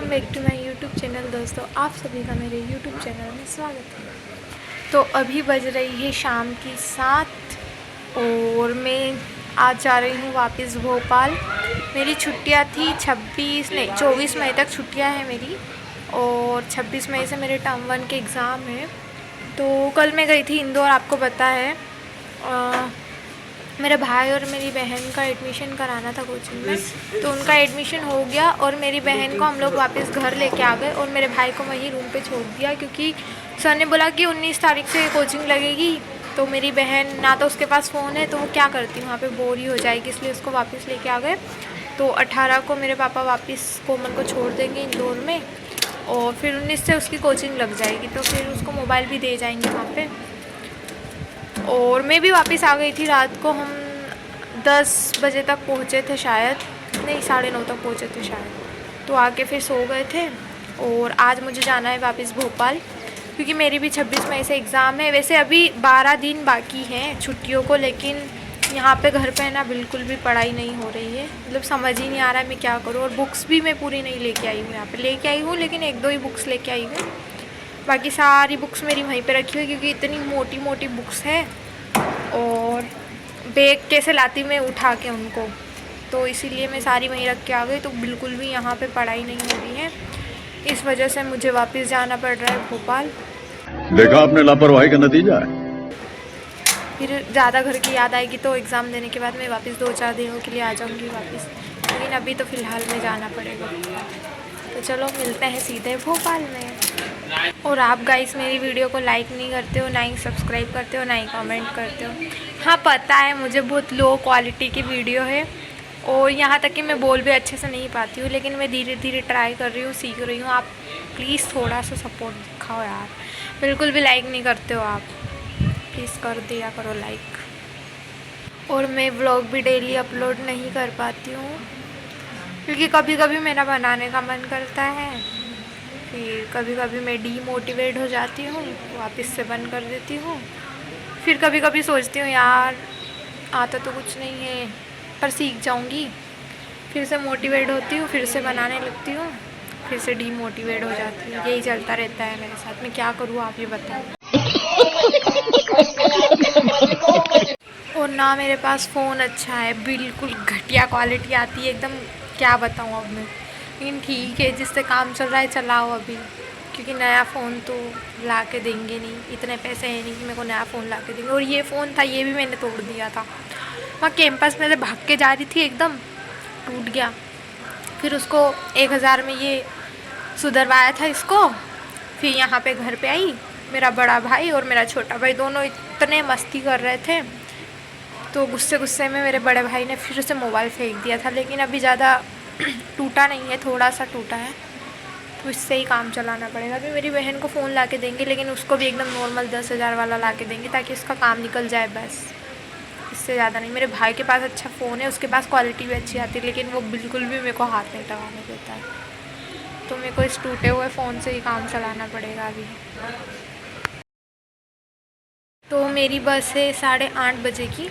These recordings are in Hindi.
Welcome back to my YouTube channel. दोस्तों, आप सभी का मेरे यूट्यूब चैनल में स्वागत है। तो अभी बज रही है शाम की 7 और मैं आज जा रही हूँ वापस भोपाल। मेरी छुट्टियाँ थी 24 मई तक छुट्टियाँ हैं मेरी, और 26 मई से मेरे टर्म 1 के एग्ज़ाम है। तो कल मैं गई थी इंदौर, आपको पता है। मेरे भाई और मेरी बहन का एडमिशन कराना था कोचिंग में, तो उनका एडमिशन हो गया और मेरी बहन को हम लोग वापस घर लेके आ गए और मेरे भाई को वहीं रूम पे छोड़ दिया, क्योंकि सर ने बोला कि 19 तारीख से कोचिंग लगेगी। तो मेरी बहन ना तो उसके पास फ़ोन है, तो वो क्या करती वहाँ पे, बोर ही हो जाएगी, इसलिए उसको वापस लेके आ गए। तो 18 को मेरे पापा वापस कोमल को छोड़ देंगे इंदौर में, और फिर 19 से उसकी कोचिंग लग जाएगी, तो फिर उसको मोबाइल भी दे जाएंगे वहाँ पे। और मैं भी वापस आ गई थी रात को। हम 10 बजे तक पहुँचे थे शायद, नहीं 9:30 तक पहुँचे थे शायद। तो आके फिर सो गए थे। और आज मुझे जाना है वापस भोपाल, क्योंकि मेरी भी 26 मई से एग्ज़ाम है। वैसे अभी 12 दिन बाकी हैं छुट्टियों को, लेकिन यहाँ पे घर पे ना बिल्कुल भी पढ़ाई नहीं हो रही है। मतलब समझ ही नहीं आ रहा है मैं क्या करूँ। और बुक्स भी मैं पूरी नहीं लेके आई हूँ, यहाँ पे लेके आई हूँ लेकिन 1-2 ही बुक्स लेके आई हूँ। बाकी सारी बुक्स मेरी वहीं पे रखी हुई, क्योंकि इतनी मोटी मोटी बुक्स हैं और बैग कैसे लाती मैं उठा के उनको, तो इसीलिए मैं सारी वहीं रख के आ गई। तो बिल्कुल भी यहाँ पे पढ़ाई नहीं हो रही है, इस वजह से मुझे वापस जाना पड़ रहा है भोपाल। देखा आपने लापरवाही का नतीजा है। फिर ज़्यादा घर की याद आएगी तो एग्ज़ाम देने के बाद मैं वापस 2-4 दिनों के लिए आ जाऊँगी वापस, लेकिन अभी तो फ़िलहाल में जाना पड़ेगा। तो चलो मिलते हैं सीधे भोपाल में। और आप गाइस मेरी वीडियो को लाइक नहीं करते हो, ना ही सब्सक्राइब करते हो, ना ही कमेंट करते हो। हाँ पता है मुझे बहुत लो क्वालिटी की वीडियो है, और यहाँ तक कि मैं बोल भी अच्छे से नहीं पाती हूँ, लेकिन मैं धीरे धीरे ट्राई कर रही हूँ, सीख रही हूँ। आप प्लीज़ थोड़ा सा सपोर्ट दिखाओ यार। बिल्कुल भी लाइक नहीं करते हो आप, प्लीज़ कर दिया करो लाइक। और मैं व्लॉग भी डेली अपलोड नहीं कर पाती हूँ, क्योंकि कभी कभी मेरा बनाने का मन करता है, फिर कभी कभी मैं डीमोटिवेट हो जाती हूँ, वापस से बंद कर देती हूँ। फिर कभी कभी सोचती हूँ यार आता तो कुछ नहीं है पर सीख जाऊँगी, फिर से मोटिवेट होती हूँ, फिर से बनाने लगती हूँ, फिर से डीमोटिवेट हो जाती हूँ। यही चलता रहता है मेरे साथ। मैं क्या करूँ आप ही बताओ। और ना मेरे पास फ़ोन अच्छा है, बिल्कुल घटिया क्वालिटी आती है एकदम, क्या बताऊँ अब मैं। लेकिन ठीक है, जिससे काम चल रहा है चलाओ अभी, क्योंकि नया फ़ोन तो ला के देंगे नहीं, इतने पैसे हैं नहीं कि मेरे को नया फ़ोन ला के देंगे। और ये फ़ोन था, ये भी मैंने तोड़ दिया था वहाँ कैंपस में से भाग के जा रही थी, एकदम टूट गया। फिर उसको 1000 में ये सुधरवाया था इसको। फिर यहाँ पे घर पे आई, मेरा बड़ा भाई और मेरा छोटा भाई दोनों इतने मस्ती कर रहे थे, तो गुस्से गुस्से में मेरे बड़े भाई ने फिर से मोबाइल फेंक दिया था। लेकिन अभी ज़्यादा टूटा नहीं है, थोड़ा सा टूटा है, तो इससे ही काम चलाना पड़ेगा। अभी मेरी बहन को फ़ोन ला के देंगे, लेकिन उसको भी एकदम नॉर्मल 10,000 वाला ला के देंगे, ताकि उसका काम निकल जाए बस, इससे ज़्यादा नहीं। मेरे भाई के पास अच्छा फ़ोन है, उसके पास क्वालिटी भी अच्छी आती है, लेकिन वो बिल्कुल भी मेरे को हाथ नहीं लगाने देता है। तो मेरे को इस टूटे हुए फ़ोन से ही काम चलाना पड़ेगा अभी। तो मेरी बस है 8:30 बजे की,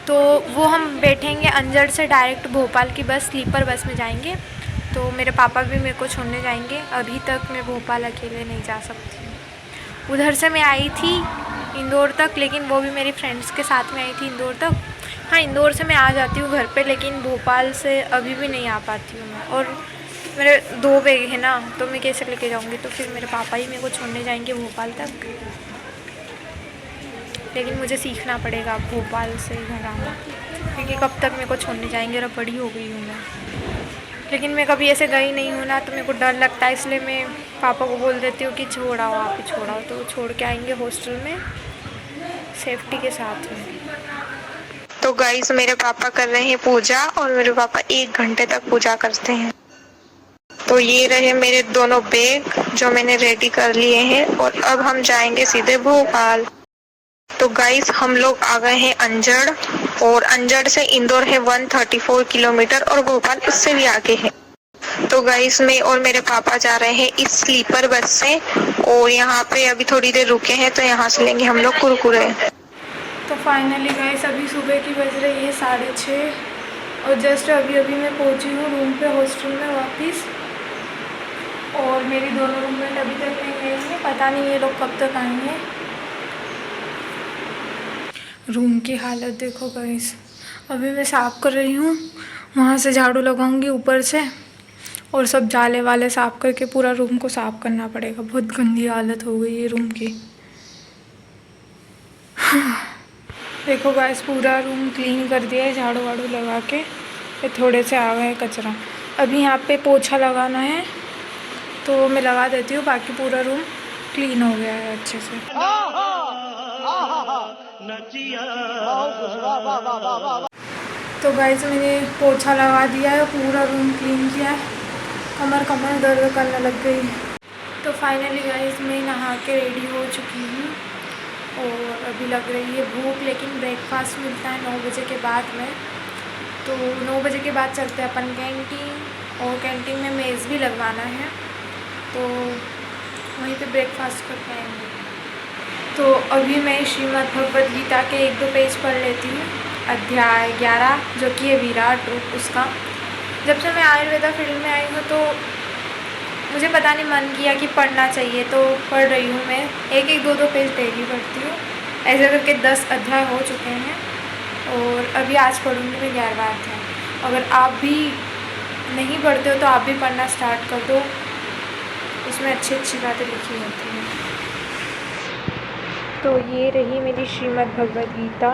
तो वो हम बैठेंगे अंजड़ से डायरेक्ट भोपाल की बस, स्लीपर बस में जाएंगे। तो मेरे पापा भी मेरे को छोड़ने जाएंगे। अभी तक मैं भोपाल अकेले नहीं जा सकती। उधर से मैं आई थी इंदौर तक, लेकिन वो भी मेरी फ्रेंड्स के साथ में आई थी इंदौर तक। हाँ, इंदौर से मैं आ जाती हूँ घर पे, लेकिन भोपाल से अभी भी नहीं आ पाती हूँ मैं। और मेरे 2 बैग है ना, तो मैं कैसे लेके जाऊँगी। तो फिर मेरे पापा ही मेरे को छोड़ने जाएंगे भोपाल तक, लेकिन मुझे सीखना पड़ेगा भोपाल से घर आना, क्योंकि कब तक मेरे को छोड़ने जाएंगे। और बड़ी हो गई हूँ मैं, लेकिन मैं कभी ऐसे गई नहीं हूँ ना, तो मेरे को डर लगता है, इसलिए मैं पापा को बोल देती हूँ कि छोड़ आओ, आप ही छोड़ आओ। तो छोड़ के आएंगे हॉस्टल में सेफ्टी के साथ में। तो गाइस मेरे पापा कर रहे हैं पूजा, और मेरे पापा 1 घंटे तक पूजा करते हैं। तो ये रहे मेरे दोनों बैग जो मैंने रेडी कर लिए हैं, और अब हम जाएंगे सीधे भोपाल। तो गाइस हम लोग आ गए हैं अंजड़, और अंजड़ से इंदौर है 134 किलोमीटर, और भोपाल उससे भी आगे है। तो गाइस मैं और मेरे पापा जा रहे हैं इस स्लीपर बस से, और यहाँ पे अभी थोड़ी देर रुके हैं, तो यहाँ से लेंगे हम लोग कुरकुरे। तो फाइनली गाइस अभी सुबह की बज रही है 6:30, और जस्ट अभी अभी मैं पहुँची हूँ रूम पे, हॉस्टल में वापस। और मेरी दोनों रूममेट अभी तक नहीं गई हैं, पता नहीं ये लोग कब तक आएंगे। रूम की हालत देखो गाइस, अभी मैं साफ़ कर रही हूँ, वहाँ से झाड़ू लगाऊंगी ऊपर से और सब जाले वाले साफ़ करके पूरा रूम को साफ़ करना पड़ेगा। बहुत गंदी हालत हो गई है रूम की। देखो गाइस, पूरा रूम क्लीन कर दिया है झाड़ू वाड़ू लगा के। ये थोड़े से आ गए हैं कचरा, अभी यहाँ पे पोछा लगाना है तो मैं लगा देती हूँ। बाकी पूरा रूम क्लीन हो गया है अच्छे से। तो गाइस मैंने पोछा लगा दिया है, पूरा रूम क्लीन किया है। कमर दर्द करने लग गई। तो फाइनली गाइस मैं नहा के रेडी हो चुकी हूँ और अभी लग रही है भूख, लेकिन ब्रेकफास्ट मिलता है 9 बजे के बाद में। तो 9 बजे के बाद चलते हैं अपन कैंटीन, और कैंटीन में मेज़ भी लगवाना है तो वहीं पे ब्रेकफास्ट करके आएंगे। तो अभी मैं श्रीमद् भगवद गीता के 1-2 पेज पढ़ लेती हूँ। अध्याय 11 जो कि है विराट रूप, उसका। जब से मैं आयुर्वेदा फील्ड में आई हूँ तो मुझे पता नहीं मन किया कि पढ़ना चाहिए, तो पढ़ रही हूँ मैं। 1-2 पेज डेली पढ़ती हूँ, ऐसे करके 10 अध्याय हो चुके हैं और अभी आज पढ़ूँगी मैं 11वां अध्याय। अगर आप भी नहीं पढ़ते हो तो आप भी पढ़ना स्टार्ट कर दो, उसमें अच्छी अच्छी बातें लिखी होती हैं। तो ये रही मेरी श्रीमद् भगवद गीता,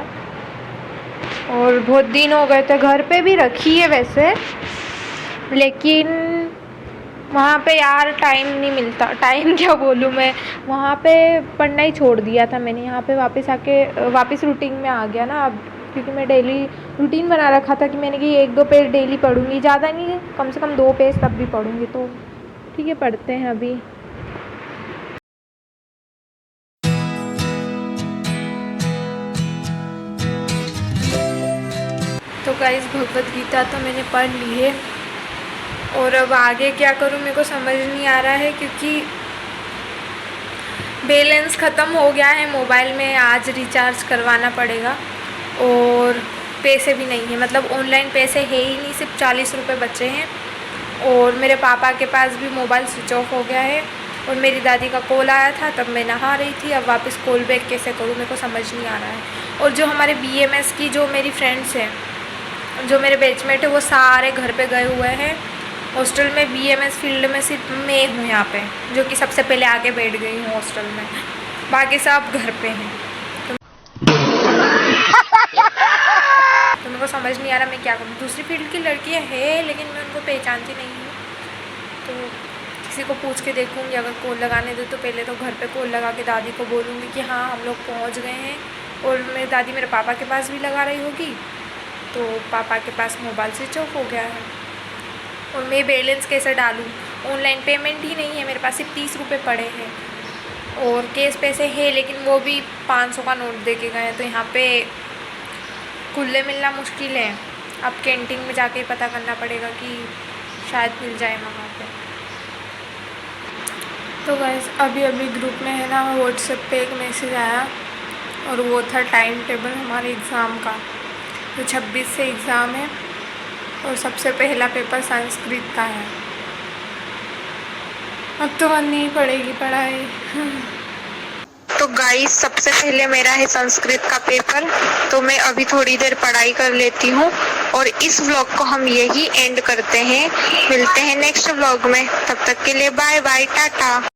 और बहुत दिन हो गए थे। घर पे भी रखी है वैसे, लेकिन वहाँ पे यार टाइम नहीं मिलता। टाइम क्या बोलूँ मैं, वहाँ पे पढ़ना ही छोड़ दिया था मैंने। यहाँ पे वापस रूटीन में आ गया ना अब, क्योंकि मैं डेली रूटीन बना रखा था कि मैंने कि 1-2 पेज डेली पढ़ूँगी, ज़्यादा नहीं, कम से कम 2 पेज तब भी पढ़ूँगी। तो ठीक है, पढ़ते हैं अभी। तो गाइस भगवद गीता तो मैंने पढ़ ली है, और अब आगे क्या करूँ मेरे को समझ नहीं आ रहा है, क्योंकि बैलेंस ख़त्म हो गया है मोबाइल में। आज रिचार्ज करवाना पड़ेगा और पैसे भी नहीं है, मतलब ऑनलाइन पैसे है ही नहीं, सिर्फ 40 रुपये बचे हैं। और मेरे पापा के पास भी मोबाइल स्विच ऑफ हो गया है, और मेरी दादी का कॉल आया था तब मैं नहा रही थी। अब वापस कॉल बैक कैसे करूँ मेरे को समझ नहीं आ रहा है। और जो हमारे BMS की जो मेरी फ्रेंड्स हैं, जो मेरे बैचमेट है, वो सारे घर पे गए हुए हैं। हॉस्टल में BMS फील्ड में सिर्फ मैं हूँ यहाँ पे, जो कि सबसे पहले आके बैठ गई हूँ हॉस्टल में, बाकी सब घर पे हैं। तो मेरे को समझ नहीं आ रहा मैं क्या करूँ। दूसरी फील्ड की लड़कियाँ हैं, लेकिन मैं उनको पहचानती नहीं हूँ, तो किसी को पूछ के देखूँगी। अगर कॉल लगाने दो तो पहले तो घर पे कॉल लगा के दादी को बोलूँगी कि हाँ हम लोग पहुँच गए हैं, और मेरी दादी मेरे पापा के पास भी लगा रही होगी, तो पापा के पास मोबाइल स्विच ऑफ हो गया है, और मैं बैलेंस कैसे डालूँ। ऑनलाइन पेमेंट ही नहीं है मेरे पास, सिर्फ 30 रुपये पड़े हैं, और कैश पैसे है लेकिन वो भी 500 का नोट दे के गए हैं। तो यहाँ पे खुले मिलना मुश्किल है। अब कैंटीन में जाके पता करना पड़ेगा कि शायद मिल जाए वहाँ पे। तो गाइस अभी ग्रुप में है ना, व्हाट्सएप पे एक मैसेज आया, और वो था टाइम टेबल हमारे एग्ज़ाम का। तो 26 से एग्ज़ाम है, और सबसे पहला पेपर संस्कृत का है। अब तो करनी पड़ेगी पढ़ाई। तो गाइस सबसे पहले मेरा है संस्कृत का पेपर, तो मैं अभी थोड़ी देर पढ़ाई कर लेती हूँ, और इस व्लॉग को हम यही एंड करते हैं। मिलते हैं नेक्स्ट व्लॉग में, तब तक के लिए बाय बाय, टाटा।